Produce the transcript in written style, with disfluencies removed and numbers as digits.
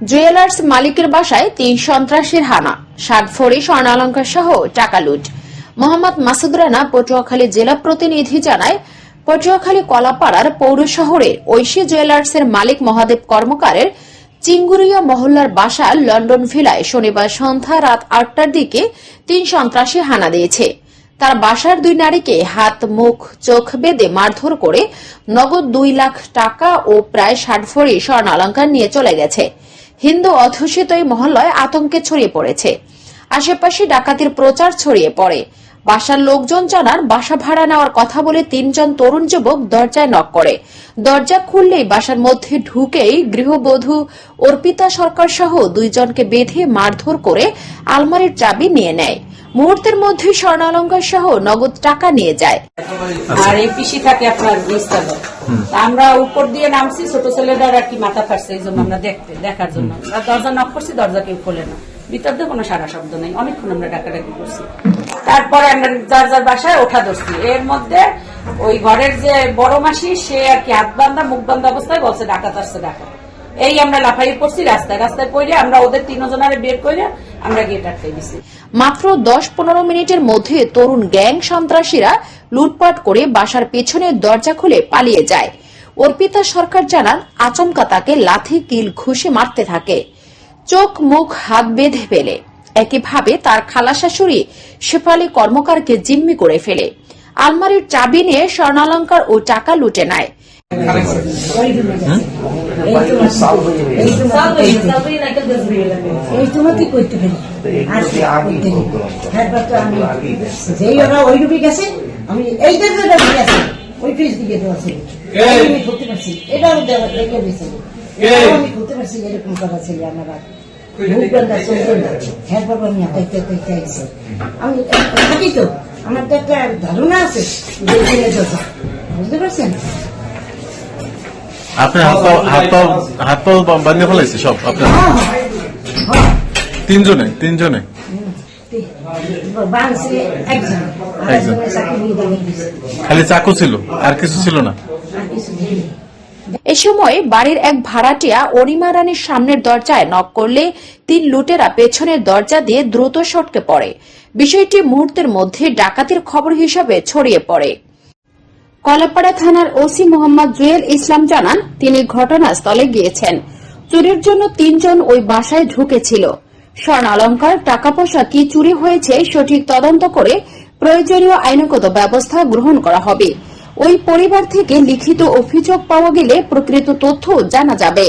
Jewellers মালিকের বাসায় 3 সন্ত্রাসীর হানা, 60 ভরি স্বর্ণালংকার সহ টাকা লুট। মোহাম্মদ মাসুদ রানা পটুয়াখালী জেলা প্রতিনিধি জানায়, পটুয়াখালী কলাপাড়ার পৌর শহরের ঐশী জুয়েলার্সের মালিক মহাদেব কর্মকারের চিঙ্গুরিয়া মহল্লার বাসা লন্ডন ভিলায় শনিবার সন্ধ্যা রাত 8টার দিকে 3 সন্ত্রাসী হানা দিয়েছে। তার বাসার 2 নারীকে হাত, মুখ, চোখ বেঁধে মারধর করে নগদ 2 লাখ টাকা ও প্রায় 60 ভরি স্বর্ণালংকার নিয়ে চলে গেছে। হিন্দু অধ্যুষিত এই মহল্লায় আতঙ্কে ছড়িয়ে পড়েছে। আশেপাশে ডাকাতির প্রচার ছড়িয়ে পড়ে। বাসার লোকজন জানান, বাসা ভাড়া নেওয়ার কথা বলে 3 জন তরুণ যুবক দরজায় নক করে। দরজা খুললেই বাসার মধ্যে ঢুকেই গৃহবধূ অর্পিতা সরকার সহ 2 জনকে বেঁধে মারধর করে আলমারির চাবি নিয়ে নেয়। মুহূর্তের মধ্যে স্বর্ণালংকার সহ নগদ টাকা নিয়ে যায়। আর এই পিসি থাকে আপনার নিস্তালয়। আমরা উপর দিয়ে নামছি, ছোট ছেলেটার আর কি মাথা ফাটছে, এই জন্য আমরা দেখার জন্য দরজা নক করছি, দরজা কেউ খোলে না। ভিতর দিয়ে কোনো সারা শব্দ নেই। অনেকক্ষণ আমরা ডাকাডাকি করছি, তারপরে আমরা যার যার বাসায় ওঠা ধরছি। এর মধ্যে ওই ঘরের যে বড় মাসি, সে আর কি হাত বান্ধা মুখ বান্ধা অবস্থায় বলছে ডাকাত আসছে, ডাকাত। এই আমরা লাফাই পড়ছি রাস্তায় পড়ে আমরা ওদের 3 জনারে বের করে আমরা গেট আটকে দিছি। মাত্র 10-15 মিনিটের মধ্যে তরুণ গ্যাং সন্ত্রাসীরা লুটপাট করে বাসার পেছনের দরজা খুলে পালিয়ে যায়। অর্পিতা সরকার জানান, আচমকা তাকে লাথি কিল ঘুষে মারতে থাকে, চোখ মুখ হাত বেঁধে ফেলে। একইভাবে তার খালা শাশুড়ি শেফালি কর্মকারকে জিম্মি করে ফেলে। আলমারির চাবি নিয়ে স্বর্ণালংকার ও টাকা লুটে নেয়। আমি তো আমার তো একটা ধারণা আছে, বুঝতে পারছেন? আপনার হাত পা বান্ধে ফেলাইছে সব আপনার? 3 জনে খালি চাকু ছিল, আর কিছু ছিল না। এ সময় বাড়ির এক ভাড়াটিয়া অনিমা রানীর সামনের দরজায় নক করলে 3 লুটেরা পেছনের দরজা দিয়ে দ্রুত সটকে পড়ে। বিষয়টি মুহূর্তের মধ্যে ডাকাতির খবর হিসাবে ছড়িয়ে পড়ে। কলাপাড়া থানার ওসি মোহাম্মদ জুয়েল ইসলাম জানান, তিনি ঘটনাস্থলে গিয়েছেন। চুরির জন্য 3 জন ওই বাসায় ঢুকেছিল। স্বর্ণালংকার, টাকা পয়সা কি চুরি হয়েছে সঠিক তদন্ত করে প্রয়োজনীয় আইনগত ব্যবস্থা গ্রহণ করা হবে। ওই পরিবার থেকে লিখিত অভিযোগ পাওয়া গেলে প্রকৃত তথ্য জানা যাবে।